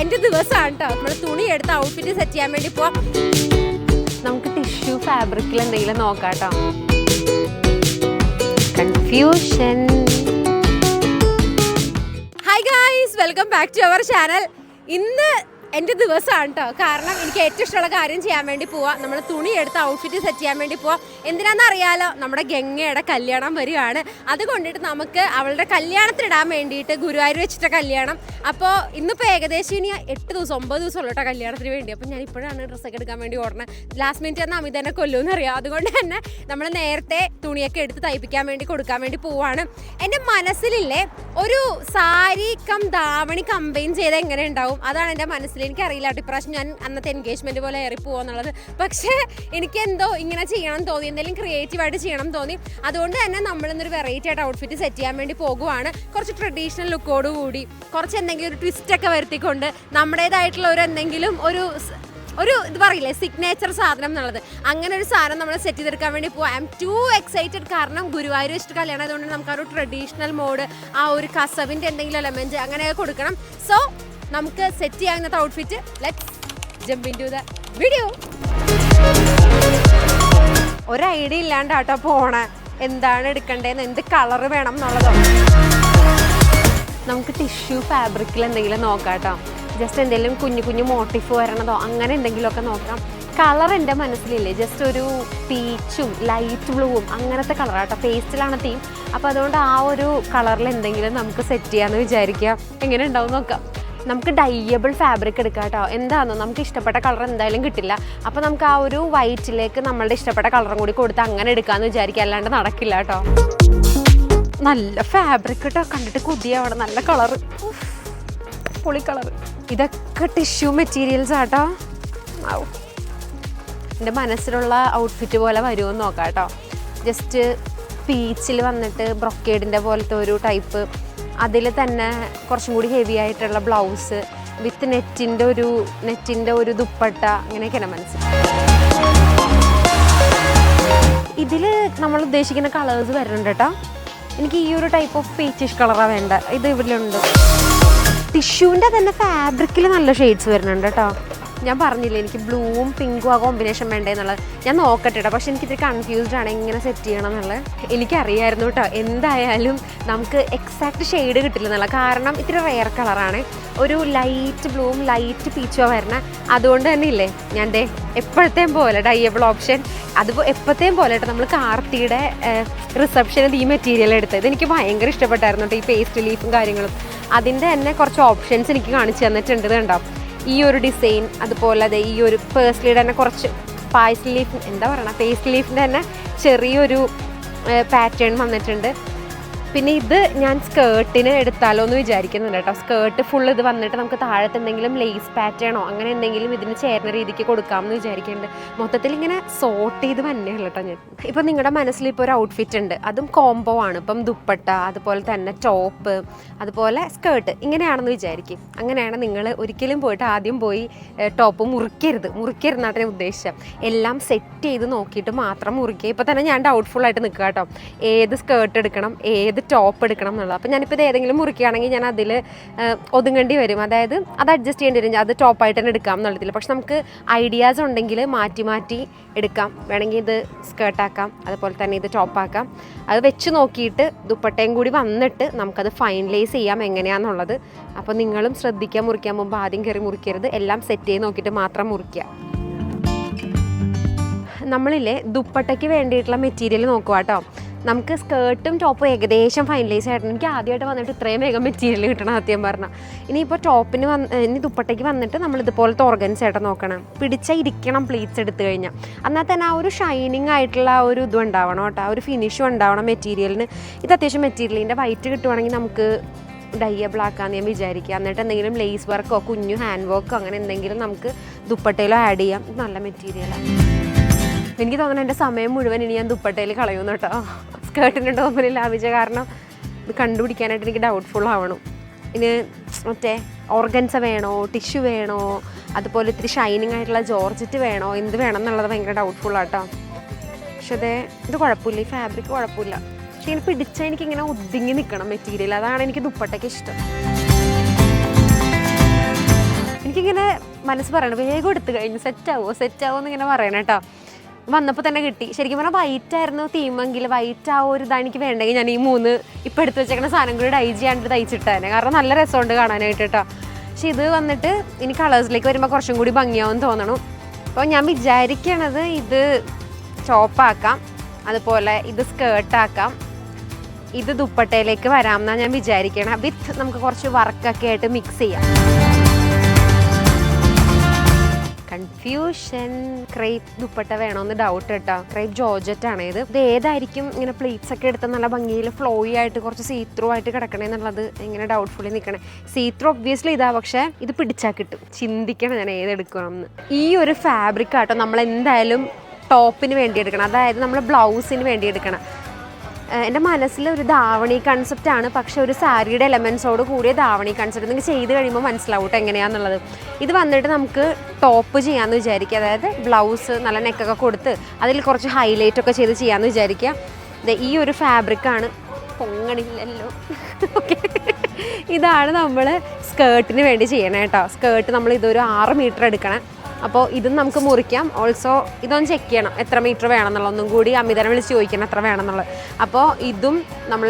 എന്റെ ദിവസമാണ് കേട്ടോ. നമ്മൾ തുണി എടുത്ത് ഔട്ട്ഫിറ്റ് സെറ്റ് ചെയ്യാൻ വേണ്ടി പോവാം. നമുക്ക് ടിഷ്യൂ ഫാബ്രിക്കിൽ എന്തെങ്കിലും നോക്കാം കേട്ടോ. Confusion. Hi guys, welcome back to our channel. ഇന്ന് എൻ്റെ ദിവസമാണ് കേട്ടോ. കാരണം എനിക്ക് ഏറ്റവും ഇഷ്ടമുള്ള കാര്യം ചെയ്യാൻ വേണ്ടി പോവാം. നമ്മൾ തുണി എടുത്ത് ഔട്ട്ഫിറ്റ് സെറ്റ് ചെയ്യാൻ വേണ്ടി പോവാം. എന്തിനാണെന്ന് അറിയാലോ, നമ്മുടെ ഗംഗയുടെ കല്യാണം വരികയാണ്. അതുകൊണ്ടിട്ട് നമുക്ക് അവളുടെ കല്യാണത്തിനിടാൻ വേണ്ടിയിട്ട് ഗുരുവായൂർ വെച്ചിട്ട കല്യാണം. അപ്പോൾ ഇന്നിപ്പോൾ ഏകദേശം ഇനി 8 ദിവസം 9 ദിവസം ഉള്ളൂ കേട്ടോ കല്യാണത്തിന് വേണ്ടി. അപ്പോൾ ഞാൻ ഇപ്പോഴാണ് ഡ്രസ്സൊക്കെ എടുക്കാൻ വേണ്ടി ഓടണത്. ലാസ്റ്റ് മിനിറ്റ് എന്നാൽ അമിത തന്നെ കൊല്ലുമെന്ന് അറിയാം. അതുകൊണ്ട് തന്നെ നമ്മൾ നേരത്തെ തുണിയൊക്കെ എടുത്ത് തയ്പ്പിക്കാൻ വേണ്ടി കൊടുക്കാൻ വേണ്ടി പോവാണ്. എൻ്റെ മനസ്സിലില്ലേ ഒരു സാരി കം ധാവണി കമ്പൈൻ ചെയ്താൽ എങ്ങനെ ഉണ്ടാവും, അതാണ് എൻ്റെ മനസ്സിൽ. എനിക്കറിയില്ല കേട്ടോ, ഇപ്രാവശ്യം ഞാൻ അന്നത്തെ എൻഗേജ്മെൻറ്റ് പോലെ ഏറി പോകുമെന്നുള്ളത്. പക്ഷേ എനിക്ക് എന്തോ ഇങ്ങനെ ചെയ്യണം തോന്നി, എന്തെങ്കിലും ക്രിയേറ്റീവായിട്ട് ചെയ്യണം തോന്നി. അതുകൊണ്ട് തന്നെ നമ്മളിന്നൊരു വെറൈറ്റി ആയിട്ട് ഔട്ട്ഫിറ്റ് സെറ്റ് ചെയ്യാൻ വേണ്ടി പോകുവാണ്. കുറച്ച് ട്രഡീഷണൽ ലുക്കോട് കൂടി, കുറച്ച് എന്തെങ്കിലും ഒരു ട്വിസ്റ്റൊക്കെ വരുത്തിക്കൊണ്ട് നമ്മുടേതായിട്ടുള്ള ഒരു എന്തെങ്കിലും ഒരു ഇത് പറയില്ലേ സിഗ്നേച്ചർ സാധനം എന്നുള്ളത്, അങ്ങനെ ഒരു സാധനം നമ്മൾ സെറ്റ് ചെയ്തെടുക്കാൻ വേണ്ടി പോവാം. I'm too excited. കാരണം ഗുരുവായൂർ വെച്ചിട്ട് കല്യാണം ആയതുകൊണ്ട് നമുക്ക് ആ ഒരു ട്രഡീഷണൽ മോഡ്, ആ ഒരു കസവിൻ്റെ എന്തെങ്കിലും എലമെൻറ്റ് അങ്ങനെയൊക്കെ കൊടുക്കണം. സോ നമുക്ക് സെറ്റ് ചെയ്യാവുന്ന outfit. Let's jump into the video. ഒരു ഐഡിയ ഇല്ലാണ്ട് കേട്ടോ പോണേ, എന്താണ് എടുക്കേണ്ടതെന്ന്, എന്ത് കളറ് വേണം എന്നുള്ളതോ. നമുക്ക് ടിഷ്യൂ ഫാബ്രിക്കിൽ എന്തെങ്കിലും നോക്കാം കേട്ടോ. ജസ്റ്റ് എന്തെങ്കിലും കുഞ്ഞു കുഞ്ഞു മോട്ടിഫ് വരണതോ അങ്ങനെ എന്തെങ്കിലുമൊക്കെ നോക്കാം. കളർ എൻ്റെ മനസ്സിലില്ലേ, ജസ്റ്റ് ഒരു പീച്ചും ലൈറ്റ് ബ്ലൂവും അങ്ങനത്തെ കളറാട്ടോ. പേസ്റ്റിലാണ് തീം. അപ്പോൾ അതുകൊണ്ട് ആ ഒരു കളറിൽ എന്തെങ്കിലും നമുക്ക് സെറ്റ് ചെയ്യാമെന്ന് വിചാരിക്കുക. എങ്ങനെ ഉണ്ടാവും നോക്കാം. നമുക്ക് ഡൈയബിൾ ഫാബ്രിക് എടുക്കാം കേട്ടോ. എന്താണെന്നോ, നമുക്ക് ഇഷ്ടപ്പെട്ട കളർ എന്തായാലും കിട്ടില്ല. അപ്പോൾ നമുക്ക് ആ ഒരു വൈറ്റിലേക്ക് നമ്മളുടെ ഇഷ്ടപ്പെട്ട കളറും കൂടി കൊടുത്ത് അങ്ങനെ എടുക്കാമെന്ന് വിചാരിക്കുക. അല്ലാണ്ട് നടക്കില്ല കേട്ടോ. നല്ല ഫാബ്രിക് കേട്ടോ, കണ്ടിട്ട് കൊതിയാവണം. നല്ല കളറ്, പൊളി കളറ്. ഇതൊക്കെ ടിഷ്യൂ മെറ്റീരിയൽസ് ആട്ടോ. എൻ്റെ മനസ്സിലുള്ള ഔട്ട്ഫിറ്റ് പോലെ വരുമെന്ന് നോക്കാം കേട്ടോ. ജസ്റ്റ് പീച്ചിൽ വന്നിട്ട് ബ്രൊക്കേഡിൻ്റെ പോലത്തെ ഒരു ടൈപ്പ്, അതിൽ തന്നെ കുറച്ചും കൂടി ഹെവി ആയിട്ടുള്ള ബ്ലൗസ് വിത്ത് നെറ്റിൻ്റെ ഒരു ദുപ്പട്ട, അങ്ങനെയൊക്കെയാണ് മനസ്സിൽ. ഇതിൽ നമ്മൾ ഉദ്ദേശിക്കുന്ന കളേഴ്സ് വരുന്നുണ്ട് കേട്ടോ. എനിക്ക് ഈ ഒരു ടൈപ്പ് ഓഫ് പീച്ചിഷ് കളറാണ് വേണ്ട. ഇത് ഇതിലുണ്ട്. ടിഷ്യൂവിൻ്റെ തന്നെ ഫാബ്രിക്കിൽ നല്ല ഷെയ്ഡ്സ് വരുന്നുണ്ട് കേട്ടോ. ഞാൻ പറഞ്ഞില്ലേ എനിക്ക് ബ്ലൂവും പിങ്കും ആ കോമ്പിനേഷൻ വേണ്ടതെന്നുള്ളത്. ഞാൻ നോക്കട്ടെ കേട്ടോ. പക്ഷെ എനിക്കിത്തിരി കൺഫ്യൂസ്ഡ് ആണ് എങ്ങനെ സെറ്റ് ചെയ്യണം എന്നുള്ളത്. എനിക്കറിയായിരുന്നു കേട്ടോ, എന്തായാലും നമുക്ക് എക്സാക്റ്റ് ഷെയ്ഡ് കിട്ടില്ല എന്നുള്ള. കാരണം ഇത്തിരി റെയർ കളറാണ്. ഒരു ലൈറ്റ് ബ്ലൂവും ലൈറ്റ് പീച്ചുമാണ് വരണേ. അതുകൊണ്ട് തന്നെ ഇല്ലേ ഞാൻ എപ്പോഴത്തേം പോലെ ഡൈയബിൾ ഓപ്ഷൻ, അത് എപ്പോഴത്തേം പോലെ കേട്ടോ. നമ്മൾ കാർത്തിയുടെ റിസപ്ഷനിൽ ഈ മെറ്റീരിയൽ എടുത്തത് ഇതെനിക്ക് ഭയങ്കര ഇഷ്ടപ്പെട്ടായിരുന്നു കേട്ടോ. ഈ പേസ്റ്റ് ലീഫും കാര്യങ്ങളും അതിൻ്റെ തന്നെ കുറച്ച് ഓപ്ഷൻസ് എനിക്ക് കാണിച്ചു തന്നിട്ടുണ്ട്. കണ്ടോ ഈ ഒരു ഡിസൈൻ, അതുപോലെ അതെ ഈ ഒരു പേഴ്സ്ലിയുടെ തന്നെ കുറച്ച് പായ്സ് ലീഫ് എന്താ പറയണ പേസ്റ്റ് ലീഫിൻ്റെ തന്നെ ചെറിയൊരു പാറ്റേൺ വന്നിട്ടുണ്ട്. പിന്നെ ഇത് ഞാൻ സ്കേർട്ടിന് എടുത്താലോ എന്ന് വിചാരിക്കുന്നുണ്ട് കേട്ടോ. സ്കേർട്ട് ഫുൾ ഇത് വന്നിട്ട് നമുക്ക് താഴത്ത് എന്തെങ്കിലും ലേസ് പാറ്റേണോ അങ്ങനെ എന്തെങ്കിലും ഇതിന് ചേർന്ന രീതിക്ക് കൊടുക്കാമെന്ന് വിചാരിക്കുന്നുണ്ട്. മൊത്തത്തിൽ ഇങ്ങനെ സോർട്ട് ചെയ്ത് വന്നെയുള്ളൂ കേട്ടോ ഞാൻ. ഇപ്പം നിങ്ങളുടെ മനസ്സിൽ ഇപ്പോൾ ഒരു ഔട്ട്ഫിറ്റ് ഉണ്ട്, അതും കോംബോ ആണ്. ഇപ്പം ദുപ്പട്ട, അതുപോലെ തന്നെ ടോപ്പ്, അതുപോലെ സ്കേർട്ട്, ഇങ്ങനെയാണെന്ന് വിചാരിക്കും. അങ്ങനെയാണ് നിങ്ങൾ ഒരിക്കലും പോയിട്ട് ആദ്യം പോയി ടോപ്പ് മുറിക്കരുതെന്നാണ് ഞാൻ ഉദ്ദേശിച്ചത്. എല്ലാം സെറ്റ് ചെയ്ത് നോക്കിയിട്ട് മാത്രം മുറിക്കുക. ഇപ്പോൾ തന്നെ ഞാൻ ഡൗട്ട്ഫുള്ളായിട്ട് നിൽക്കുക കേട്ടോ, ഏത് സ്കേർട്ട് എടുക്കണം, ഏത് ടോപ്പ് എടുക്കണം എന്നുള്ളത്. അപ്പോൾ ഞാനിപ്പോൾ ഇത് ഏതെങ്കിലും മുറിക്കുകയാണെങ്കിൽ ഞാൻ അതിൽ ഒതുങ്ങേണ്ടി വരും. അതായത് അത് അഡ്ജസ്റ്റ് ചെയ്യേണ്ടി വരും. അത് ടോപ്പായിട്ട് തന്നെ എടുക്കാം എന്നുള്ളതില്ല. പക്ഷെ നമുക്ക് ഐഡിയാസ് ഉണ്ടെങ്കിൽ മാറ്റി എടുക്കാം. വേണമെങ്കിൽ ഇത് സ്കേർട്ടാക്കാം, അതുപോലെ തന്നെ ഇത് ടോപ്പാക്കാം. അത് വെച്ച് നോക്കിയിട്ട് ദുപ്പട്ടയും കൂടി വന്നിട്ട് നമുക്കത് ഫൈനലൈസ് ചെയ്യാം എങ്ങനെയാണെന്നുള്ളത്. അപ്പോൾ നിങ്ങളും ശ്രദ്ധിക്കാൻ, മുറിക്കാൻ മുമ്പ് ആദ്യം കയറി മുറിക്കരുത്. എല്ലാം സെറ്റ് ചെയ്ത് നോക്കിയിട്ട് മാത്രം മുറിക്കുക. നമ്മളില്ലേ ദുപ്പട്ടയ്ക്ക് വേണ്ടിയിട്ടുള്ള മെറ്റീരിയൽ നോക്കുക കേട്ടോ. നമുക്ക് സ്കേർട്ടും ടോപ്പും ഏകദേശം ഫൈനലൈസ് ആയിട്ടുണ്ട്. എനിക്ക് ആദ്യമായിട്ട് വന്നിട്ട് ഇത്രയും വേഗം മെറ്റീരിയൽ കിട്ടണം സത്യം പറഞ്ഞാൽ. ഇനിയിപ്പോൾ ടോപ്പിന് ഇനി ദുപ്പട്ടയ്ക്ക് വന്നിട്ട് നമ്മൾ ഇതുപോലത്തെ ഓർഗൻസ് ആയിട്ട് നോക്കണം. പിടിച്ചാൽ ഇരിക്കണം പ്ലീറ്റ്സ് എടുത്തു കഴിഞ്ഞാൽ. എന്നാൽ തന്നെ ആ ഒരു ഷൈനിങ് ആയിട്ടുള്ള ആ ഒരു ഇതും ഉണ്ടാവണം കേട്ടോ, ആ ഒരു ഫിനിഷും ഉണ്ടാവണം മെറ്റീരിയലിന്. ഇത് അത്യാവശ്യം മെറ്റീരിയലിൻ്റെ വൈറ്റ് കിട്ടുവാണെങ്കിൽ നമുക്ക് ഡൈയബിൾ ആക്കാമെന്ന് ഞാൻ വിചാരിക്കുക. എന്നിട്ട് എന്തെങ്കിലും ലേസ് വർക്കോ കുഞ്ഞു ഹാൻഡ് വർക്കോ അങ്ങനെ എന്തെങ്കിലും നമുക്ക് ദുപ്പട്ടയിലോ ആഡ് ചെയ്യാം. ഇത് നല്ല മെറ്റീരിയലാണ്. എനിക്ക് തോന്നുന്നു എൻ്റെ സമയം മുഴുവൻ ഇനി ഞാൻ ദുപ്പട്ടയിൽ കളയുന്നു കേട്ടോ. സ്കേർട്ടിൻ്റെ ടോപ്പിൽ ലാഭിച്ച കാരണം ഇത് കണ്ടുപിടിക്കാനായിട്ട് എനിക്ക് ഡൗട്ട്ഫുൾ ആവണം. ഇനി മറ്റേ ഓർഗൻസ വേണോ, ടിഷ്യൂ വേണോ, അതുപോലെ ഇത്തിരി ഷൈനിങ് ആയിട്ടുള്ള ജോർജറ്റ് വേണോ, എന്ത് വേണം എന്നുള്ളത് ഭയങ്കര ഡൗട്ട്ഫുള്ളാട്ടോ. പക്ഷെ ഇത് കുഴപ്പമില്ല, ഈ ഫാബ്രിക് കുഴപ്പമില്ല. പക്ഷെ ഇങ്ങനെ പിടിച്ചാൽ എനിക്കിങ്ങനെ ഒതുങ്ങി നിൽക്കണം മെറ്റീരിയൽ. അതാണ് എനിക്ക് ദുപ്പട്ടയ്ക്ക് ഇഷ്ടം. എനിക്കിങ്ങനെ മനസ്സ് പറയണം വേഗം എടുത്തു കഴിഞ്ഞു, സെറ്റാവോ എന്ന് ഇങ്ങനെ പറയണം കേട്ടോ. വന്നപ്പോൾ തന്നെ കിട്ടി. ശരിക്കും പറഞ്ഞാൽ വൈറ്റ് ആയിരുന്നു തീമെങ്കിൽ വൈറ്റ് ആ ഒരു ഇതാണ് എനിക്ക് വേണ്ടെങ്കിൽ ഞാൻ ഈ 3 ഇപ്പം എടുത്ത് വെച്ചേക്കുന്ന സാധനം കൂടി ഡൈ ചെയ്യാണ്ട് തയ്ച്ചിട്ടാണ്. കാരണം നല്ല രസമുണ്ട് കാണാനായിട്ട് കേട്ടോ. പക്ഷെ ഇത് വന്നിട്ട് ഇനി കളേഴ്സിലേക്ക് വരുമ്പോൾ കുറച്ചും കൂടി ഭംഗിയാവും തോന്നണം. അപ്പോൾ ഞാൻ വിചാരിക്കണത് ഇത് ടോപ്പാക്കാം, അതുപോലെ ഇത് സ്കേർട്ടാക്കാം, ഇത് ദുപ്പട്ടയിലേക്ക് വരാമെന്നാണ് ഞാൻ വിചാരിക്കണം. വിത്ത് നമുക്ക് കുറച്ച് വർക്കൊക്കെ ആയിട്ട് മിക്സ് ചെയ്യാം. കൺഫ്യൂഷൻ. ക്രേപ്പ് ദുപ്പട്ട വേണമെന്ന് ഡൗട്ട് കേട്ടോ. ക്രേപ്പ് ജോർജറ്റ് ആണ് ഇത് ഏതായിരിക്കും ഇങ്ങനെ പ്ലീറ്റ്സ് ഒക്കെ എടുത്ത് നല്ല ഭംഗിയിൽ ഫ്ലോയി ആയിട്ട് കുറച്ച് സീത്രൂ ആയിട്ട് കിടക്കണേ എന്നുള്ളത് ഇങ്ങനെ ഡൗട്ട്ഫുള്ളി നിൽക്കണേ. സീത്രൂ ഒബ്വിയസ്ലി ഇതാ, പക്ഷേ ഇത് പിടിച്ചാൽ കിട്ടും. ചിന്തിക്കണം ഞാൻ ഏതെടുക്കണമെന്ന്. ഈ ഒരു ഫാബ്രിക് ആട്ടോ നമ്മൾ എന്തായാലും ടോപ്പിന് വേണ്ടി എടുക്കണം, അതായത് നമ്മൾ ബ്ലൗസിന് വേണ്ടി എടുക്കണം. എൻ്റെ മനസ്സിലൊരു ധാവണി കൺസെപ്റ്റാണ്, പക്ഷേ ഒരു സാരിയുടെ എലമെൻസോട് കൂടിയ ധാവണി കൺസെപ്റ്റ് നിങ്ങൾക്ക് ചെയ്ത് കഴിയുമ്പോൾ മനസ്സിലാവും എങ്ങനെയാണെന്നുള്ളത്. ഇത് വന്നിട്ട് നമുക്ക് ടോപ്പ് ചെയ്യാമെന്ന് വിചാരിക്കുക, അതായത് ബ്ലൗസ് നല്ല നെക്കൊക്കെ കൊടുത്ത് അതിൽ കുറച്ച് ഹൈലൈറ്റ് ഒക്കെ ചെയ്ത് ചെയ്യാമെന്ന് വിചാരിക്കുക. ഈ ഒരു ഫാബ്രിക്കാണ്, പൊങ്ങണില്ലല്ലോ. ഓക്കെ, ഇതാണ് നമ്മൾ സ്കേർട്ടിന് വേണ്ടി ചെയ്യണേ കേട്ടോ. സ്കേർട്ട് നമ്മൾ ഇതൊരു 6 മീറ്റർ എടുക്കണം. അപ്പോൾ ഇതും നമുക്ക് മുറിക്കാം. ഓൾസോ ഇതൊന്ന് ചെക്ക് ചെയ്യണം എത്ര മീറ്റർ വേണമെന്നുള്ള, ഒന്നും കൂടി അമിതനെ വിളിച്ച് ചോദിക്കണം എത്ര വേണമെന്നുള്ളത്. അപ്പോൾ ഇതും നമ്മൾ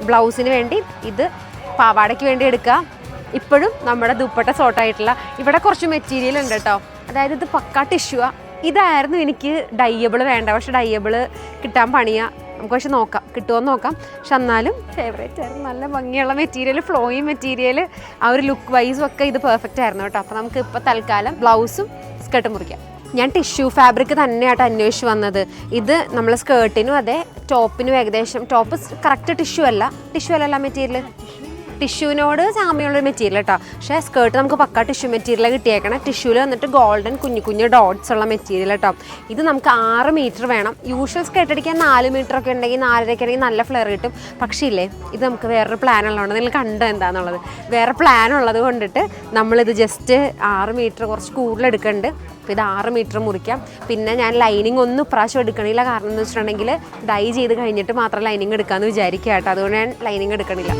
ബ്ലൗസിന് വേണ്ടി, ഇത് പാവാടയ്ക്ക് വേണ്ടി എടുക്കുക. ഇപ്പോഴും നമ്മുടെ ദുപ്പട്ട സോട്ടായിട്ടുള്ള ഇവിടെ കുറച്ച് മെറ്റീരിയൽ ഉണ്ട് കേട്ടോ. അതായത് ഇത് പക്കാ ടിഷ്യൂവാ. ഇതായിരുന്നു എനിക്ക് ഡൈയബിൾ വേണ്ട, പക്ഷെ ഡൈയബിൾ കിട്ടാൻ പണിയാ. നമുക്ക് പക്ഷെ നോക്കാം, കിട്ടുമോയെന്ന് നോക്കാം. പക്ഷെ എന്നാലും ഫേവറേറ്റ് ആയിരുന്നു. നല്ല ഭംഗിയുള്ള മെറ്റീരിയൽ, ഫ്ലോയിങ് മെറ്റീരിയൽ, ആ ഒരു ലുക്ക് വൈസും ഒക്കെ ഇത് പെർഫെക്റ്റ് ആയിരുന്നു കേട്ടോ. അപ്പോൾ നമുക്ക് ഇപ്പോൾ തൽക്കാലം ബ്ലൗസും സ്കേർട്ടും മുറിക്കാം. ഞാൻ ടിഷ്യൂ ഫാബ്രിക് തന്നെയായിട്ട് അന്വേഷിച്ച് വന്നത്. ഇത് നമ്മൾ സ്കേർട്ടിനും അതെ, ടോപ്പിനും ഏകദേശം. ടോപ്പ് കറക്റ്റ് ടിഷ്യൂ അല്ലല്ലോ മെറ്റീരിയൽ, ടിഷ്യൂവിനോട് സാമ്യമുള്ളൊരു മെറ്റീരിയൽ കേട്ടോ. പക്ഷേ സ്കേർട്ട് നമുക്ക് പക്ക ടിഷ്യൂ മെറ്റീരിയൽ കിട്ടിയേക്കണം. ടിഷ്യൂവിൽ വന്നിട്ട് ഗോൾഡൻ കുഞ്ഞു ഡോട്ട്സ് ഉള്ള മെറ്റീരിയൽ കേട്ടോ. ഇത് നമുക്ക് 6 മീറ്റർ വേണം. യൂഷ്വൽ സ്കേർട്ട് അടിക്കാൻ 4 മീറ്റർ ഒക്കെ ഉണ്ടെങ്കിൽ 4.5 ആണെങ്കിൽ നല്ല ഫ്ലെയർ കിട്ടും. പക്ഷേ ഇല്ലേ, ഇത് നമുക്ക് വേറൊരു പ്ലാൻ ഉള്ളതുകൊണ്ട് നിങ്ങൾ കണ്ടോ എന്താണെന്നുള്ളത്. വേറെ പ്ലാൻ ഉള്ളത് കൊണ്ടിട്ട് നമ്മളിത് ജസ്റ്റ് 6 മീറ്റർ കുറച്ച് കൂടുതലെടുക്കുന്നുണ്ട്. അപ്പോൾ ഇത് 6 മീറ്റർ മുറിക്കാം. പിന്നെ ഞാൻ ലൈനിങ് ഒന്നും ഇപ്രാവശ്യം എടുക്കണില്ല. കാരണം എന്ന് വെച്ചിട്ടുണ്ടെങ്കിൽ ഡൈ ചെയ്ത് കഴിഞ്ഞിട്ട് മാത്രം ലൈനിങ് എടുക്കാമെന്ന് വിചാരിക്കുക കേട്ടോ. അതുകൊണ്ട് ഞാൻ ലൈനിങ് എടുക്കണില്ല.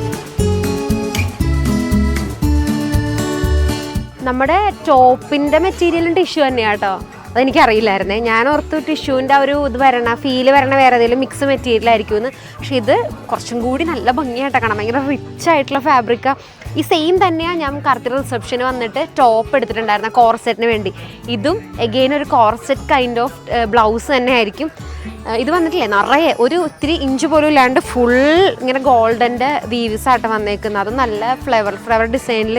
നമ്മുടെ ടോപ്പിൻ്റെ മെറ്റീരിയലും ടിഷ്യൂ തന്നെയാണ് കേട്ടോ. അതെനിക്കറിയില്ലായിരുന്നേ. ഞാൻ ഓർത്തു ടിഷ്യൂവിൻ്റെ ആ ഒരു ഇത് ഫീല് വരണ വേറെ ഏതെങ്കിലും മിക്സ് മെറ്റീരിയൽ ആയിരിക്കും എന്ന്. പക്ഷേ ഇത് കുറച്ചും കൂടി നല്ല ഭംഗിയായിട്ട് കാണാം. ഭയങ്കര റിച്ച് ആയിട്ടുള്ള ഫാബ്രിക്കാണ്. ഈ സെയിം തന്നെയാണ് ഞാൻ കറുത്ത റിസപ്ഷന് വന്നിട്ട് ടോപ്പ് എടുത്തിട്ടുണ്ടായിരുന്ന കോർസെറ്റിന് വേണ്ടി. ഇതും എഗെയിൻ ഒരു കോർസെറ്റ് കൈൻഡ് ഓഫ് ബ്ലൗസ് തന്നെ ആയിരിക്കും. ഇത് വന്നിട്ടില്ലേ നിറയെ ഒരു ഇത്തിരി ഇഞ്ച് പോലും ഇല്ലാണ്ട് ഫുൾ ഇങ്ങനെ ഗോൾഡൻ്റെ വീവ്സായിട്ട് വന്നേക്കുന്നത്. അത് നല്ല ഫ്ലവർ ഡിസൈനിൽ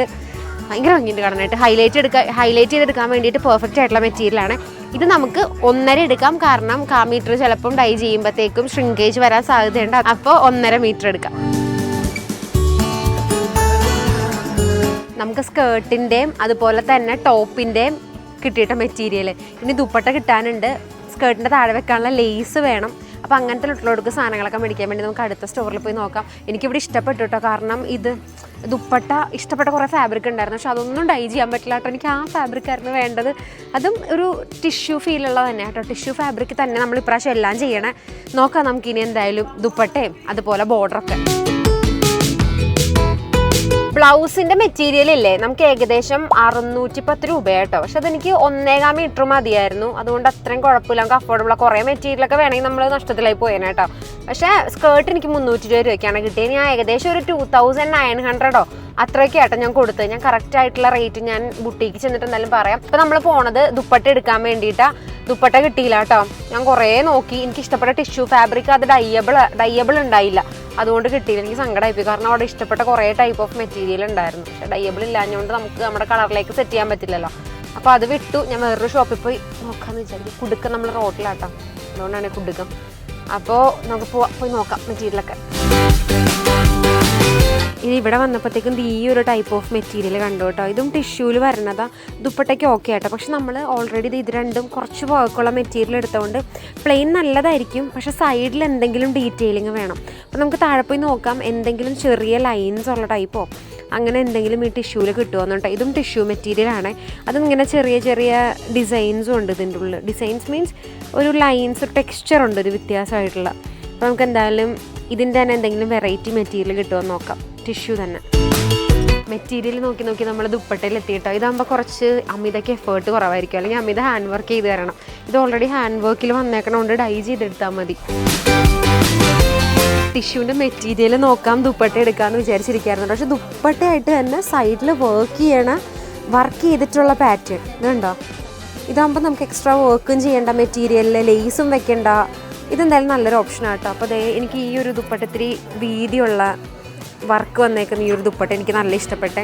ഭയങ്കര ഭംഗിയുണ്ട് കാണാനായിട്ട്. ഹൈലൈറ്റ് ചെയ്തെടുക്കാൻ വേണ്ടിയിട്ട് പെർഫെക്റ്റ് ആയിട്ടുള്ള മെറ്റീരിയലാണ്. ഇത് നമുക്ക് 1.5 എടുക്കാം. കാരണം 1/4 മീറ്റർ ചിലപ്പം ഡൈ ചെയ്യുമ്പോഴത്തേക്കും ഷ്രിങ്കേജ് വരാൻ സാധ്യതയുണ്ട്. അപ്പോൾ 1.5 മീറ്റർ എടുക്കാം. നമുക്ക് സ്കേർട്ടിൻ്റെയും അതുപോലെ തന്നെ ടോപ്പിൻ്റെയും കിട്ടിയിട്ട മെറ്റീരിയൽ. ഇനി ദുപ്പട്ട കിട്ടാനുണ്ട്. സ്കേർട്ടിൻ്റെ താഴെ വെക്കാനുള്ള ലേസ് വേണം. അപ്പോൾ അങ്ങനത്തെ ലുട്ടിലോടുക്ക് സാധനങ്ങളൊക്കെ മേടിക്കാൻ വേണ്ടി നമുക്ക് അടുത്ത സ്റ്റോറിൽ പോയി നോക്കാം. എനിക്കിവിടെ ഇഷ്ടപ്പെട്ടു കേട്ടോ. കാരണം ഇത് ദുപ്പട്ട ഇഷ്ടപ്പെട്ട കുറേ ഫാബ്രിക് ഉണ്ടായിരുന്നു, പക്ഷെ അതൊന്നും ഡൈ ചെയ്യാൻ പറ്റില്ല കേട്ടോ. എനിക്ക് ആ ഫാബ്രിക്കായിരുന്നു വേണ്ടത്. അതും ഒരു ടിഷ്യൂ ഫീലുള്ള തന്നെ കേട്ടോ. ടിഷ്യൂ ഫാബ്രിക് തന്നെ നമ്മൾ ഇപ്രാവശ്യം എല്ലാം ചെയ്യണേ. നോക്കാം നമുക്കിനി എന്തായാലും ദുപ്പട്ടയും അതുപോലെ ബോർഡറൊക്കെ. ബ്ലൗസിൻ്റെ മെറ്റീരിയൽ ഇല്ലേ, നമുക്ക് ഏകദേശം 610 രൂപ കേട്ടോ. പക്ഷെ അതെനിക്ക് 1.25 മീറ്റർ മതിയായിരുന്നു. അതുകൊണ്ട് അത്രയും കുഴപ്പമില്ല, നമുക്ക് അഫോർഡബിൾ. കുറേ മെറ്റീരിയലൊക്കെ വേണമെങ്കിൽ നമ്മൾ നഷ്ടത്തിലായി പോയേനെ കേട്ടോ. പക്ഷേ സ്കേർട്ട് എനിക്ക് 320 രൂപയ്ക്കാണ് കിട്ടിയത്. ഞാൻ ഏകദേശം ഒരു 2900 അത്രയൊക്കെ ആട്ടോ ഞാൻ കൊടുത്തത്. ഞാൻ കറക്റ്റ് ആയിട്ടുള്ള റേറ്റ് ഞാൻ ബുട്ടീക്ക് ചെന്നിട്ട് എന്തായാലും പറയാം. ഇപ്പം നമ്മൾ പോണത് ദുപ്പട്ട എടുക്കാൻ വേണ്ടിയിട്ടാണ്. ദുപ്പട്ട കിട്ടിയില്ല കേട്ടോ. ഞാൻ കുറേ നോക്കി. എനിക്ക് ഇഷ്ടപ്പെട്ട ടിഷ്യൂ ഫാബ്രിക് അത് ഡൈയബിൾ ഉണ്ടായില്ല. അതുകൊണ്ട് കിട്ടിയില്ല. എനിക്ക് സങ്കടമായിപ്പോയി. കാരണം അവിടെ ഇഷ്ടപ്പെട്ട കുറേ ടൈപ്പ് ഓഫ് മെറ്റീരിയൽ ഉണ്ടായിരുന്നു. പക്ഷേ ഡൈയബിൾ ഇല്ലാഞ്ഞുകൊണ്ട് നമുക്ക് നമ്മുടെ കളറിലേക്ക് സെറ്റ് ചെയ്യാൻ പറ്റില്ലല്ലോ. അപ്പോൾ അത് വിട്ടു. ഞാൻ വേറൊരു ഷോപ്പിൽ പോയി നോക്കാമെന്ന് വിചാരിക്കും. കുടുക്കം നമ്മൾ റോട്ടിലാട്ടോ, അതുകൊണ്ടാണ് കുടുക്കം. അപ്പോൾ നമുക്ക് പോയി നോക്കാം മെറ്റീരിയലൊക്കെ. ഇനി ഇവിടെ വന്നപ്പോഴത്തേക്കും ഈ ഒരു ടൈപ്പ് ഓഫ് മെറ്റീരിയൽ കണ്ടു കേട്ടോ. ഇതും ടിഷ്യൂവിൽ വരണതാ. ദുപ്പട്ടയ്ക്ക് ഓക്കെ ആട്ടോ. പക്ഷെ നമ്മൾ ഓൾറെഡി ഇത് രണ്ടും കുറച്ച് വർക്കുള്ള മെറ്റീരിയൽ എടുത്തുകൊണ്ട് പ്ലെയിൻ നല്ലതായിരിക്കും. പക്ഷെ സൈഡിൽ എന്തെങ്കിലും ഡീറ്റെയിലിങ് വേണം. അപ്പോൾ നമുക്ക് താഴെ പോയി നോക്കാം എന്തെങ്കിലും ചെറിയ ലൈൻസ് ഉള്ള ടൈപ്പോ അങ്ങനെ എന്തെങ്കിലും ഈ ടിഷ്യൂവിൽ കിട്ടുമെന്നുണ്ടോ. ഇതും ടിഷ്യൂ മെറ്റീരിയലാണ്. അതും ഇങ്ങനെ ചെറിയ ഡിസൈൻസും ഉണ്ട് ഇതിൻ്റെ ഉള്ളിൽ. ഡിസൈൻസ് മീൻസ് ഒരു ലൈൻസ് ടെക്സ്ചർ ഉണ്ട് ഒരു വ്യത്യാസമായിട്ടുള്ള. അപ്പോൾ നമുക്ക് എന്തായാലും ഇതിൻ്റെ തന്നെ എന്തെങ്കിലും വെറൈറ്റി മെറ്റീരിയൽ കിട്ടുമെന്ന് നോക്കാം. ടിഷ്യൂ തന്നെ. മെറ്റീരിയൽ നോക്കി നോക്കി നമ്മൾ ദുപ്പട്ടയിൽ എത്തിയിട്ടോ. ഇതാകുമ്പോൾ കുറച്ച് അമിതയ്ക്ക് എഫേർട്ട് കുറവായിരിക്കും, അല്ലെങ്കിൽ അമിത ഹാൻഡ് വർക്ക് ചെയ്ത് തരണം. ഇത് ഓൾറെഡി ഹാൻഡ് വർക്കിൽ വന്നേക്കണോണ്ട് ഡൈ ചെയ്തെടുത്താൽ മതി. ടിഷ്യൂവിൻ്റെ മെറ്റീരിയൽ നോക്കാം, ദുപ്പട്ട എടുക്കാമെന്ന് വിചാരിച്ചിരിക്കുകയായിരുന്നു. പക്ഷേ ദുപ്പട്ടയായിട്ട് തന്നെ സൈഡിൽ വർക്ക് ചെയ്തിട്ടുള്ള പാറ്റേൺ ഇതുണ്ടോ. ഇതാകുമ്പോൾ നമുക്ക് എക്സ്ട്രാ വർക്കും ചെയ്യേണ്ട, മെറ്റീരിയലിൽ ലേസും വെക്കേണ്ട. ഇതെന്തായാലും നല്ലൊരു ഓപ്ഷനാണ് കേട്ടോ. അപ്പോൾ എനിക്ക് ഈ ഒരു ദുപ്പട്ട ഇത്തിരി വീതിയുള്ള വർക്ക് വന്നേക്കുന്ന ഈ ഒരു ദുപ്പട്ട എനിക്ക് നല്ല ഇഷ്ടപ്പെട്ടെ.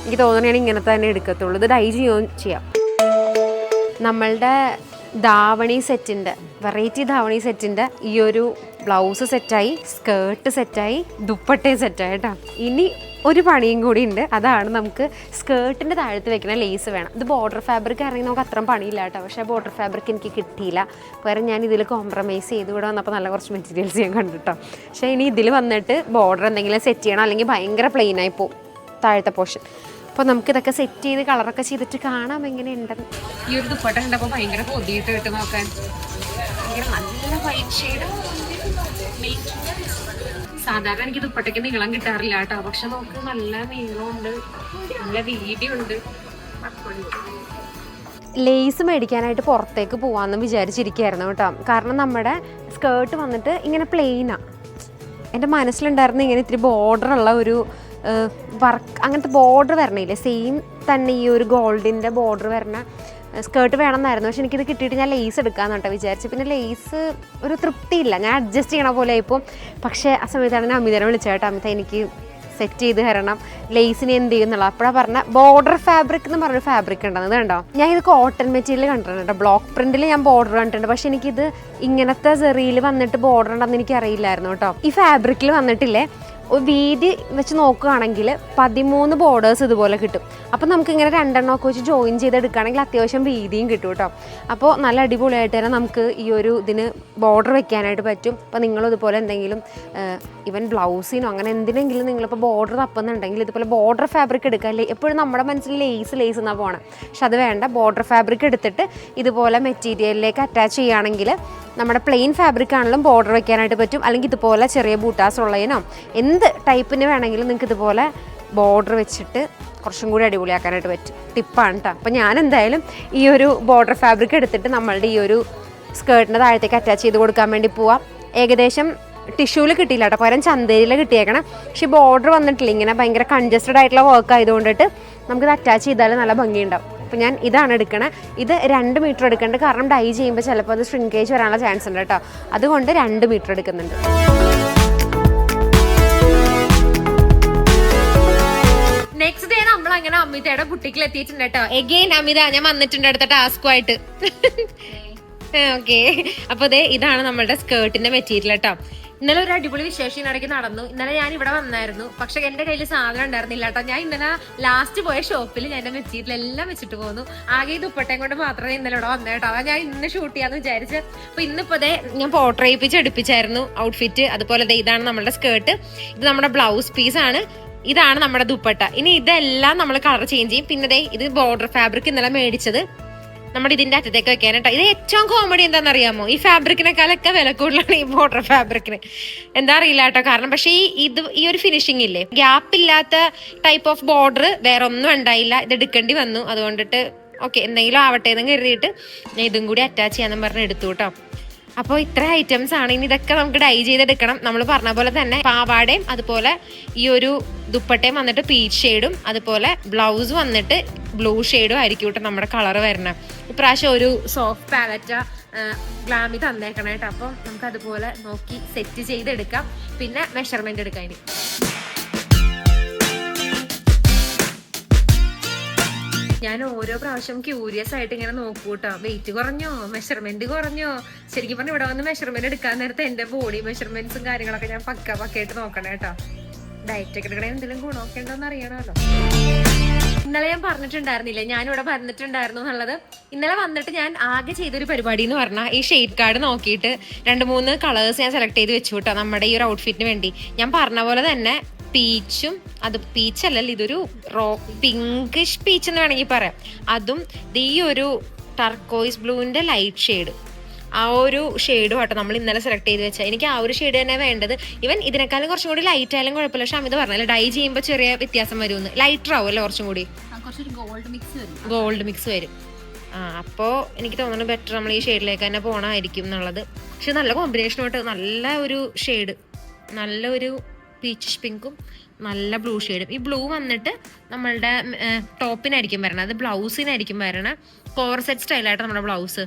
എനിക്ക് തോന്നുകയാണ് ഇങ്ങനത്തെ തന്നെ എടുക്കത്തുള്ളൂ. ഇത് ഡൈ ചെയ്യാം. നമ്മളുടെ ധാവണി സെറ്റിൻ്റെ, വെറൈറ്റി ധാവണി സെറ്റിൻ്റെ ഈ ഒരു ബ്ലൗസ് സെറ്റായി, സ്കേർട്ട് സെറ്റായി, ദുപ്പട്ടയും സെറ്റായി കേട്ടോ. ഇനി ഒരു പണിയും കൂടി ഉണ്ട്. അതാണ് നമുക്ക് സ്കേർട്ടിൻ്റെ താഴത്ത് വെക്കുന്ന ലേസ് വേണം. ഇത് ബോർഡർ ഫാബ്രിക് ആണെങ്കിൽ നമുക്ക് അത്രയും പണിയില്ല കേട്ടോ. പക്ഷേ ബോർഡർ ഫാബ്രിക് എനിക്ക് കിട്ടിയില്ല. പകരം ഞാൻ ഇതിൽ കോംപ്രമൈസ് ചെയ്ത് ഇവിടെ വന്നപ്പോൾ നല്ല കുറച്ച് മെറ്റീരിയൽസ് ഞാൻ കണ്ടിട്ടോ. പക്ഷേ ഇനി ഇതിൽ വന്നിട്ട് ബോർഡർ എന്തെങ്കിലും സെറ്റ് ചെയ്യണം, അല്ലെങ്കിൽ ഭയങ്കര പ്ലെയിനായി പോകും താഴത്തെ പോർഷൻ. അപ്പോൾ നമുക്കിതൊക്കെ സെറ്റ് ചെയ്ത് കളറൊക്കെ ചെയ്തിട്ട് കാണാം എങ്ങനെയുണ്ടെന്ന്. ഈ ഒരു ദുപ്പട്ട കണ്ടപ്പോൾ ഭയങ്കര പൊതിയിട്ട് കിട്ടും നോക്കാൻ. ഭയങ്കര നല്ല വൈറ്റ് ഷെയ്ഡ്. സാധാരണ എനിക്ക് ദുപ്പട്ടയ്ക്ക് നീളം കിട്ടാറില്ല കേട്ടോ. പക്ഷെ നമുക്ക് നല്ല നീളമുണ്ട്, നല്ല വീതിയുണ്ട്. ലേസ് മേടിക്കാനായിട്ട് പുറത്തേക്ക് പോകാമെന്ന് വിചാരിച്ചിരിക്കുകയായിരുന്നു കേട്ടോ. കാരണം നമ്മുടെ സ്കേർട്ട് വന്നിട്ട് ഇങ്ങനെ പ്ലെയിനാണ്. എൻ്റെ മനസ്സിലുണ്ടായിരുന്ന ഇങ്ങനെ ഇത്തിരി ബോർഡറുള്ള ഒരു വർക്ക്, അങ്ങനത്തെ ബോർഡർ വരണില്ലേ, സെയിം തന്നെ ഈ ഒരു ഗോൾഡിൻ്റെ ബോർഡർ വരണ സ്കേർട്ട് വേണമെന്നായിരുന്നു. പക്ഷെ എനിക്കിത് കിട്ടിയിട്ട് ഞാൻ ലേസ് എടുക്കാമെന്ന് കേട്ടോ വിചാരിച്ചു. പിന്നെ ലേസ് ഒരു തൃപ്തിയില്ല, ഞാൻ അഡ്ജസ്റ്റ് ചെയ്യണ പോലെ ആയിപ്പോൾ. പക്ഷേ ആ സമയത്താണ് ഞാൻ അമിതനെ വിളിച്ചത് കേട്ടോ. അമിത എനിക്ക് സെറ്റ് ചെയ്ത് തരണം, ലേസിന് എന്ത് ചെയ്യുന്നുള്ളൂ. അപ്പോഴാണ് പറഞ്ഞ ബോർഡർ ഫാബ്രിക് എന്ന് പറഞ്ഞൊരു ഫാബ്രിക് ഉണ്ടെന്നത് കണ്ടോ. ഞാൻ ഇത് കോട്ടൺ മെറ്റീരിയൽ കണ്ടിട്ടുണ്ട് കേട്ടോ. ബ്ലോക്ക് പ്രിന്റിൽ ഞാൻ ബോർഡർ കണ്ടിട്ടുണ്ട്. പക്ഷെ എനിക്കിത് ഇങ്ങനത്തെ സെറിയിൽ വന്നിട്ട് ബോർഡർ ഉണ്ടെന്ന് എനിക്ക് അറിയില്ലായിരുന്നു കേട്ടോ. ഈ ഫാബ്രിക്കിൽ വന്നിട്ടില്ലേ, വീതി വെച്ച് നോക്കുകയാണെങ്കിൽ 13 ബോർഡേഴ്സ് ഇതുപോലെ കിട്ടും. അപ്പോൾ നമുക്കിങ്ങനെ രണ്ടെണ്ണമൊക്കെ വെച്ച് ജോയിൻ ചെയ്തെടുക്കുകയാണെങ്കിൽ അത്യാവശ്യം വീതിയും കിട്ടും കേട്ടോ. അപ്പോൾ നല്ല അടിപൊളിയായിട്ട് തന്നെ നമുക്ക് ഈ ഒരു ഇതിന് ബോർഡർ വെക്കാനായിട്ട് പറ്റും. അപ്പോൾ നിങ്ങളും ഇതുപോലെ എന്തെങ്കിലും ഈവൻ ബ്ലൗസിനോ അങ്ങനെ എന്തിനെങ്കിലും നിങ്ങളിപ്പോൾ ബോർഡർ തപ്പുന്നുണ്ടെങ്കിൽ ഇതുപോലെ ബോർഡർ ഫാബ്രിക് എടുക്കുക. എപ്പോഴും നമ്മുടെ മനസ്സിൽ ലേസ് എന്നാണ് പോകണം. പക്ഷെ അത് വേണ്ട. ബോർഡർ ഫാബ്രിക് എടുത്തിട്ട് ഇതുപോലെ മെറ്റീരിയലിലേക്ക് അറ്റാച്ച് ചെയ്യുകയാണെങ്കിൽ നമ്മുടെ പ്ലെയിൻ ഫാബ്രിക് ആണെങ്കിലും ബോർഡർ വെക്കാനായിട്ട് പറ്റും. അല്ലെങ്കിൽ ഇതുപോലെ ചെറിയ ബൂട്ടാസ് ഉള്ളതിനോ എന്ത് ടൈപ്പിന് വേണമെങ്കിലും നിങ്ങൾക്ക് ഇതുപോലെ ബോർഡർ വെച്ചിട്ട് കുറച്ചും കൂടി അടിപൊളിയാക്കാനായിട്ട് പറ്റും. ടിപ്പാണ് കേട്ടോ. അപ്പോൾ ഞാൻ എന്തായാലും ഈ ഒരു ബോർഡർ ഫാബ്രിക് എടുത്തിട്ട് നമ്മളുടെ ഈ ഒരു സ്കേർട്ടിൻ്റെ താഴത്തേക്ക് അറ്റാച്ച് ചെയ്ത് കൊടുക്കാൻ വേണ്ടി പോവാം. ഏകദേശം ടിഷ്യൂവിൽ കിട്ടിയില്ല കേട്ടോ, പകരം ചന്തേരിയിൽ കിട്ടിയേക്കണം. പക്ഷേ ബോർഡർ വന്നിട്ടില്ല, ഇങ്ങനെ ഭയങ്കര കൺജസ്റ്റഡ് ആയിട്ടുള്ള വർക്ക് ആയതുകൊണ്ടിട്ട് നമുക്കിത് അറ്റാച്ച് ചെയ്താൽ നല്ല ഭംഗിയുണ്ടാവും. അപ്പോൾ ഞാൻ ഇതാണ് എടുക്കണത്. ഇത് 2 മീറ്റർ എടുക്കേണ്ടത്, കാരണം ഡൈ ചെയ്യുമ്പോൾ ചിലപ്പോൾ അത് ഷ്രിങ്കേജ് വരാനുള്ള ചാൻസ് ഉണ്ട് കേട്ടോ. അതുകൊണ്ട് 2 മീറ്റർ എടുക്കുന്നുണ്ട്. നെക്സ്റ്റ് ഡേ നമ്മൾ അങ്ങനെ അമിതയുടെ ബുട്ടിക്കിൽ എത്തിയിട്ടുണ്ട് കേട്ടോ. എഗെയിൻ അമിത ഞാൻ വന്നിട്ടുണ്ട് അടുത്ത ടാസ്കുമായിട്ട്. ഓക്കെ, അപ്പോൾ ഇതാണ് നമ്മളുടെ സ്കേർട്ടിന്റെ മെറ്റീരിയൽ കേട്ടോ. ഇന്നലെ ഒരു അടിപൊളി വിശേഷം ഇടയ്ക്ക് നടന്നു. ഇന്നലെ ഞാൻ ഇവിടെ വന്നായിരുന്നു, പക്ഷെ എന്റെ കയ്യിൽ സാധനം ഉണ്ടായിരുന്നില്ല കേട്ടോ. ഞാൻ ഇന്നലെ ലാസ്റ്റ് പോയ ഷോപ്പിൽ ഞാൻ എന്റെ മെറ്റീരിയൽ എല്ലാം വെച്ചിട്ട് പോന്നു. ആകെ ഈ ദുപ്പട്ടയും കൊണ്ട് മാത്രമേ ഇന്നലെ ഇവിടെ വന്നേ കേട്ടോ. അതാ ഞാൻ ഇന്ന് ഷൂട്ട് ചെയ്യാന്ന് വിചാരിച്ചു. അപ്പൊ ഇന്നിപ്പോ ഞാൻ പോർട്രേപ്പിച്ച് എടുപ്പിച്ചായിരുന്നു ഔട്ട്ഫിറ്റ്. അതുപോലെ ഇതാണ് നമ്മുടെ സ്കേർട്ട്, ഇത് നമ്മുടെ ബ്ലൗസ് പീസാണ്, ഇതാണ് നമ്മുടെ ദുപ്പട്ട. ഇനി ഇതെല്ലാം നമ്മൾ കളർ ചേഞ്ച് ചെയ്യും. പിന്നെ ഇത് ബോർഡർ ഫാബ്രിക് ഇന്നലെ മേടിച്ചത് നമ്മുടെ ഇതിന്റെ അറ്റത്തേക്ക് വെക്കാൻ കേട്ടോ. ഇത് ഏറ്റവും കോമഡി എന്താണെന്നറിയാമോ, ഈ ഫാബ്രിക്കിനെക്കാളൊക്കെ വില കൂടുതലാണ് ഈ ബോർഡർ ഫാബ്രിക്കിന്. എന്താ അറിയില്ല കേട്ടോ. കാരണം പക്ഷേ ഈ ഒരു ഫിനിഷിംഗ് ഇല്ലേ, ഗ്യാപ്പ് ഇല്ലാത്ത ടൈപ്പ് ഓഫ് ബോർഡർ വേറെ ഒന്നും ഉണ്ടായില്ല. ഇത് എടുക്കേണ്ടി വന്നു. അതുകൊണ്ടിട്ട് ഓക്കെ എന്തെങ്കിലും ആവട്ടെ എന്ന് കരുതിയിട്ട് ഞാൻ ഇതും കൂടി അറ്റാച്ച് ചെയ്യാന്നും പറഞ്ഞ് എടുത്തു കേട്ടോ. അപ്പോൾ ഇത്ര ഐറ്റംസ് ആണ്. ഇനി ഇതൊക്കെ നമുക്ക് ഡൈ ചെയ്തെടുക്കണം. നമ്മൾ പറഞ്ഞ പോലെ തന്നെ പാവാടയും അതുപോലെ ഈ ഒരു ദുപ്പട്ടയും വന്നിട്ട് പീച്ച് ഷെയ്ഡും അതുപോലെ ബ്ലൗസ് വന്നിട്ട് ബ്ലൂ ഷെയ്ഡും ആയിരിക്കും കേട്ടോ നമ്മുടെ കളർ വരണം. ഇപ്രാവശ്യം ഒരു സോഫ്റ്റ് പാലറ്റ ഗ്ലാമി തന്നേക്കണം കേട്ടോ. അപ്പം നമുക്ക് അതുപോലെ നോക്കി സെറ്റ് ചെയ്തെടുക്കാം. പിന്നെ മെഷർമെന്റ് എടുക്കാം. ഇനി ഞാൻ ഓരോ പ്രാവശ്യം ക്യൂരിയസ് ആയിട്ട് ഇങ്ങനെ നോക്കൂ കേട്ടോ. വെയിറ്റ് കുറഞ്ഞോ, മെഷർമെന്റ് കുറഞ്ഞോ. ശരിക്കും പറഞ്ഞാൽ ഇവിടെ വന്ന് മെഷർമെന്റ് എടുക്കാൻ നേരത്തെ എന്റെ ബോഡി മെഷർമെന്റ്സും കാര്യങ്ങളൊക്കെ ഞാൻ പക്കയായിട്ട് നോക്കണം കേട്ടോ. ഡയറ്റ് ഒക്കെ എടുക്കണേ എന്തെങ്കിലും ഗുണമൊക്കെ ഉണ്ടോന്ന് അറിയണമല്ലോ. ഇന്നലെ ഞാൻ പറഞ്ഞിട്ടുണ്ടായിരുന്നില്ലേ, ഞാനിവിടെ വന്നിട്ടുണ്ടായിരുന്നു എന്നുള്ളത്. ഇന്നലെ വന്നിട്ട് ഞാൻ ആകെ ചെയ്തൊരു പരിപാടി എന്ന് പറഞ്ഞാൽ ഈ ഷെയ്ഡ് കാർഡ് നോക്കിയിട്ട് 2-3 കളേഴ്സ് ഞാൻ സെലക്ട് ചെയ്ത് വെച്ചു കേട്ടോ നമ്മുടെ ഈ ഒരു ഔട്ട്ഫിറ്റിന് വേണ്ടി. ഞാൻ പറഞ്ഞ പോലെ തന്നെ പീച്ചും, അത് പീച്ചല്ലല്ലോ, ഇതൊരു പിങ്കിഷ് പീച്ച് എന്ന് വേണമെങ്കിൽ പറയാം. അതും ഈ ഒരു ടർക്കോയിസ് ബ്ലൂവിന്റെ ലൈറ്റ് ഷെയ്ഡ്, ആ ഒരു ഷെയ്ഡും ആട്ടോ നമ്മൾ ഇന്നലെ സെലക്ട് ചെയ്ത് വെച്ചാൽ. എനിക്ക് ആ ഒരു ഷെയ്ഡ് തന്നെ വേണ്ടത്. ഇവൻ ഇതിനേക്കാളും കുറച്ചും കൂടി ലൈറ്റ് ആയാലും കുഴപ്പമില്ല. പക്ഷെ അമിത് പറഞ്ഞല്ലോ ഡൈ ചെയ്യുമ്പോൾ ചെറിയ വ്യത്യാസം വരുമെന്ന്. ലൈറ്റർ ആവും അല്ലേ കുറച്ചും കൂടി, ഗോൾഡ് മിക്സ് വരും. അപ്പോൾ എനിക്ക് തോന്നുന്നു ബെറ്റർ നമ്മൾ ഈ ഷെയ്ഡിലേക്ക് തന്നെ പോകണമായിരിക്കും എന്നുള്ളത്. പക്ഷെ നല്ല കോമ്പിനേഷനോട്ട് നല്ല ഒരു ഷെയ്ഡ്, നല്ലൊരു പീച്ചിഷ് പിങ്കും നല്ല ബ്ലൂ ഷെയ്ഡും. ഈ ബ്ലൂ വന്നിട്ട് നമ്മളുടെ ടോപ്പിനായിരിക്കും വരണത്, അത് ബ്ലൗസിനായിരിക്കും വരണത്. കോർസെറ്റ് സ്റ്റൈലായിട്ട് നമ്മുടെ ബ്ലൗസ്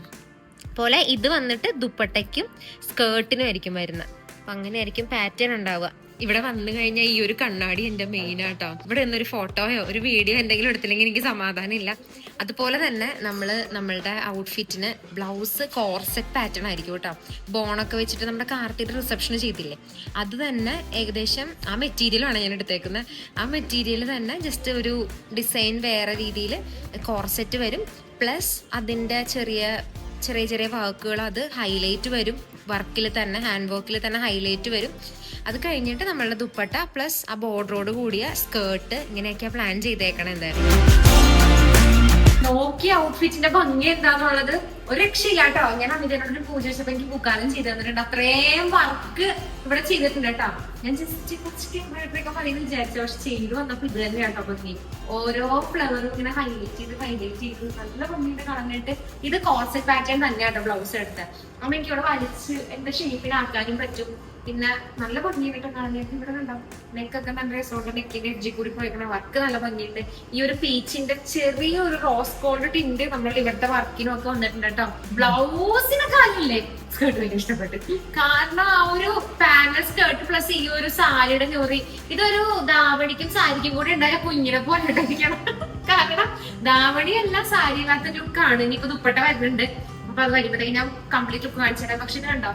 പോലെ ഇത് വന്നിട്ട് ദുപ്പട്ടയ്ക്കും സ്കേർട്ടിനും ആയിരിക്കും വരുന്നത്. അപ്പം അങ്ങനെയായിരിക്കും പാറ്റേൺ ഉണ്ടാവുക. ഇവിടെ വന്നു കഴിഞ്ഞാൽ ഈ ഒരു കണ്ണാടി എൻ്റെ മെയിൻ ആട്ടോ. ഇവിടെ ഒന്നൊരു ഫോട്ടോയോ ഒരു വീഡിയോ എന്തെങ്കിലും എടുത്തില്ലെങ്കിൽ എനിക്ക് സമാധാനം ഇല്ല. അതുപോലെ തന്നെ നമ്മളുടെ ഔട്ട്ഫിറ്റിന് ബ്ലൗസ് കോർസെറ്റ് പാറ്റേൺ ആയിരിക്കും കേട്ടോ. ബോണൊക്കെ വെച്ചിട്ട് നമ്മുടെ കാർത്തിയുടെ റിസപ്ഷന് ചെയ്തില്ലേ, അത് തന്നെ ഏകദേശം ആ മെറ്റീരിയലാണ് ഞാൻ എടുത്തേക്കുന്നത്. ആ മെറ്റീരിയൽ തന്നെ ജസ്റ്റ് ഒരു ഡിസൈൻ വേറെ രീതിയിൽ കോർസെറ്റ് വരും. പ്ലസ് അതിൻ്റെ ചെറിയ വർക്കുകൾ, അത് ഹൈലൈറ്റ് വരും. വർക്കിൽ തന്നെ, ഹാൻഡ് വർക്കിൽ തന്നെ ഹൈലൈറ്റ് വരും. അത് കഴിഞ്ഞിട്ട് നമ്മളുടെ ദുപ്പട്ട പ്ലസ് ആ ബോർഡറോട് കൂടിയ സ്കേർട്ട്, ഇങ്ങനെയൊക്കെയാ പ്ലാൻ ചെയ്തേക്കണം. എന്തായാലും നോക്കിയ ഔട്ട്ഫിറ്റിന്റെ ഭംഗി എന്താന്നുള്ളത് ഒരു രക്ഷയില്ല കേട്ടോ. ഞാൻ അമിതനോട് പൂജ വെച്ചപ്പോ എനിക്ക് ബുക്കാനും ചെയ്ത് തന്നിട്ടുണ്ട്. അത്രയും വർക്ക് ഇവിടെ ചെയ്തിട്ടുണ്ട് കേട്ടോ. ഞാൻ ജസ്റ്റ് കുറച്ച് പറയുന്നത് വിചാരിച്ചു, പക്ഷെ ചെയ്ത് വന്നപ്പോ ഇത് തന്നെ കേട്ടോ ഭംഗി. ഓരോ ഫ്ലവറും ഇങ്ങനെ ഹൈലൈറ്റ് ചെയ്ത് നല്ല ഭംഗിയുടെ കളഞ്ഞിട്ട്. ഇത് കോർസെറ്റ് പാറ്റേൺ തന്നെ കേട്ടോ ബ്ലൗസ് എടുത്ത്. അപ്പൊ എനിക്ക് ഇവിടെ വലിച്ച് എന്റെ ഷേപ്പിനാക്കാനും പറ്റും. പിന്നെ നല്ല ഭംഗിയായിട്ട് കാണാനായിട്ട് ഇവിടെ ഉണ്ടാവും. നെക്കൊക്കെ നല്ല രസമുണ്ട്. നെക്കിന്റെ എഡ്ജിൽ കൂടി പോയിക്കണ വർക്ക് നല്ല ഭംഗിയുണ്ട്. ഈ ഒരു പീച്ചിന്റെ ചെറിയൊരു റോസ് ഗോൾഡ് ടിന്റ് നമ്മൾ ഇവിടുത്തെ വർക്കിനും ഒക്കെ വന്നിട്ടുണ്ട് കേട്ടോ. ബ്ലൗസിനെ കാലില്ലേ സ്കേർട്ട് ഭയങ്കര ഇഷ്ടപ്പെട്ടു. കാരണം ആ ഒരു പാനൽ സ്കേർട്ട് പ്ലസ് ഈ ഒരു സാരിയുടെ ഞൊറി, ഇതൊരു ധാവണിക്കും സാരിക്കും കൂടി ഉണ്ടായ കുഞ്ഞിനെ പോലെ ഇട്ടിരിക്കണം. കാരണം ധാവണിയല്ല സാരി അല്ലാത്ത ലുക്കാണ്. ഇനിയിപ്പോ ദുപ്പട്ട വരുന്നുണ്ട്. അപ്പൊ അത് വരുമ്പോഴത്തേക്ക് ഞാൻ കംപ്ലീറ്റ് ലുക്ക് കാണിച്ചു തരാം. പക്ഷെ ഇത് കണ്ടോ,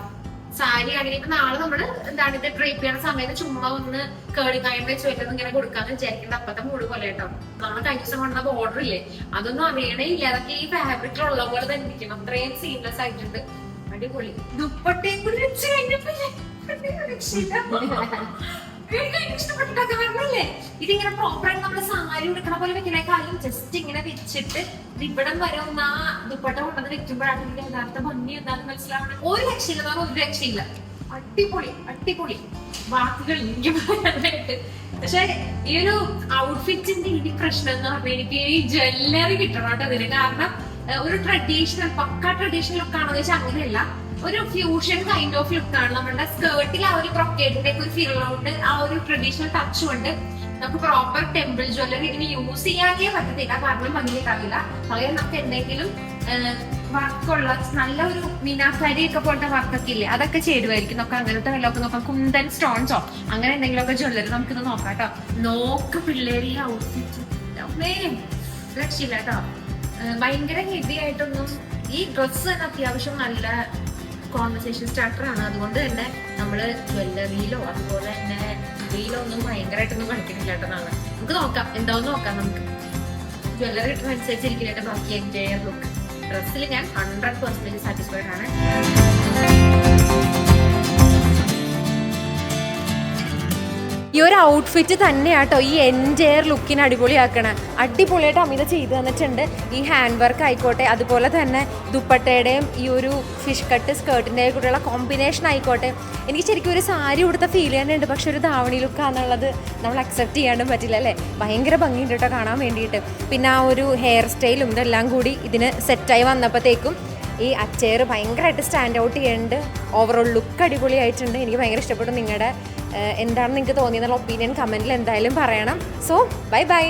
സാരി ആണെങ്കിൽ ഇപ്പൊ നാളെ നമ്മള് എന്താണ് ഇത് ഡ്രൈപ്പ് ചെയ്യണ സമയത്ത് ചുമ്മാ ഒന്ന് കേളിങ് അയൺ വെച്ച് വരുന്നത് ഇങ്ങനെ കൊടുക്കാന്ന് വിചാരിക്കുന്നത്. അപ്പത്തെ മൂട് പോലെ കേട്ടോ. നമ്മള് കഴിഞ്ഞ ദിവസം കൊണ്ടുവന്ന ബോർഡർ ഇല്ലേ, അതൊന്നും അറിയണേ ഇല്ല. അതൊക്കെ ഈ ഫാബ്രിക്കിലുള്ള പോലെ തന്നെ ഇരിക്കണം. അത്രയും സീംലെസ് ആയിട്ടുണ്ട്. അടിപൊളി. ദുപ്പട്ടയും കൂടി വെച്ച് കഴിഞ്ഞപ്പോ ഇഷ്ടപ്പെട്ടിട്ടൊക്കെ വരണല്ലേ. ഇതിങ്ങനെ പ്രോപ്പറായിട്ട് നമ്മള് സാരി ഉടുക്കണ പോലെ വെക്കണേക്കാളും ജസ്റ്റ് ഇങ്ങനെ വെച്ചിട്ട് ഇവിടം വരെ ഒന്ന് ആ ദുപ്പട്ട കൊണ്ടത് വെക്കുമ്പോഴാണ് ഇതിന്റെ യഥാർത്ഥ ഭംഗി എന്താണെന്ന് മനസ്സിലാവണം. ഒരു രക്ഷയില്ല, ഒരു രക്ഷയില്ല. അടിപൊളി വാക്കുകൾ എനിക്ക് പറയാനായിട്ട്. പക്ഷെ ഈ ഒരു ഔട്ട്ഫിറ്റിന്റെ ഇനി പ്രശ്നം എന്ന് പറഞ്ഞാൽ എനിക്ക് ഈ ജ്വല്ലറി കിട്ടണം കേട്ടോ അതിന്. കാരണം ഒരു പക്ക ട്രഡീഷണൽ ലുക്ക് ആണെന്ന് വെച്ചാൽ അങ്ങനെയല്ല, ഒരു ഫ്യൂഷൻ കൈൻഡ് ഓഫ് ലുക്കാണ്. നമ്മുടെ സ്കേർട്ടിൽ ആ ഒരു ബ്രൊക്കേഡിന്റെ ഒരു ഫീൽ ഉണ്ട്, ആ ഒരു ട്രഡീഷണൽ ടച്ചും ഉണ്ട്. നമുക്ക് പ്രോപ്പർ ടെമ്പിൾ ജ്വല്ലറി ഇതിന് യൂസ് ചെയ്യാനേ പറ്റത്തില്ല, കാരണം ഭംഗിയിട്ടാവില്ല. പകരം നമുക്ക് എന്തെങ്കിലും വർക്കുള്ള നല്ല ഒരു മീനാക്കാരി ഒക്കെ പോലത്തെ വർക്കൊക്കെ ഇല്ലേ, അതൊക്കെ ചേരുമായിരിക്കും. നമുക്ക് അങ്ങനത്തെ വല്ലതൊക്കെ നോക്കാം. കുന്തൻ സ്റ്റോൺസോ അങ്ങനെ എന്തെങ്കിലുമൊക്കെ ജ്വല്ലറി നമുക്കിത് നോക്കാം കേട്ടോ. നോക്ക് പിള്ളേരി ഔട്ട്ഫിറ്റ് രക്ഷയില്ല കേട്ടോ. ഭയങ്കര ഹെവി ആയിട്ടൊന്നും ഈ ഡ്രസ്സ് തന്നെ അത്യാവശ്യം നല്ല കോൺവെർസേഷൻ സ്റ്റാർട്ടറാണ്. അതുകൊണ്ട് തന്നെ നമ്മള് ജ്വല്ലറിയിലോ അതുപോലെ തന്നെ ഇതിലോ ഒന്നും ഭയങ്കരമായിട്ടൊന്നും കളിക്കുന്നില്ല കേട്ടോ. നാളെ നമുക്ക് നോക്കാം, എന്താവും നോക്കാം. നമുക്ക് ജ്വല്ലറി ഇട്ടുന്നതനുസരിച്ചിരിക്കില്ല ബാക്കി എൻ്റെ ലുക്ക്. ഡ്രസ്സിൽ ഞാൻ 100% സാറ്റിസ്ഫൈഡ് ആണ്. ഈ ഒരു ഔട്ട്ഫിറ്റ് തന്നെയാട്ടോ ഈ എൻറ്റയർ ലുക്കിന് അടിപൊളിയാക്കണം. അടിപൊളിയായിട്ട് അമിത ചെയ്ത് തന്നിട്ടുണ്ട്. ഈ ഹാൻഡ് വർക്ക് ആയിക്കോട്ടെ, അതുപോലെ തന്നെ ദുപ്പട്ടയുടെയും ഈ ഒരു ഫിഷ് കട്ട് സ്കേർട്ടിൻ്റെ കൂടെയുള്ള കോമ്പിനേഷൻ ആയിക്കോട്ടെ. എനിക്ക് ശരിക്കും ഒരു സാരി കൊടുത്ത ഫീൽ തന്നെയുണ്ട്. പക്ഷെ ഒരു ധാവണി ലുക്കാന്നുള്ളത് നമ്മൾ അക്സെപ്റ്റ് ചെയ്യാണ്ടും പറ്റില്ല അല്ലേ. ഭയങ്കര ഭംഗിയുണ്ട് കേട്ടോ കാണാൻ വേണ്ടിയിട്ട്. പിന്നെ ആ ഒരു ഹെയർ സ്റ്റൈലും ഇതെല്ലാം കൂടി ഇതിന് സെറ്റായി വന്നപ്പോഴത്തേക്കും ഈ അച്ചയർ ഭയങ്കരമായിട്ട് സ്റ്റാൻഡ് ഔട്ട് ചെയ്യുന്നുണ്ട്. ഓവറോൾ ലുക്ക് അടിപൊളിയായിട്ടുണ്ട്. എനിക്ക് ഭയങ്കര ഇഷ്ടപ്പെട്ടു. നിങ്ങളുടെ എന്താണ് നിങ്ങൾക്ക് തോന്നിയെന്നുള്ള ഒപ്പീനിയൻ കമൻറ്റിൽ എന്തായാലും പറയണം. So by.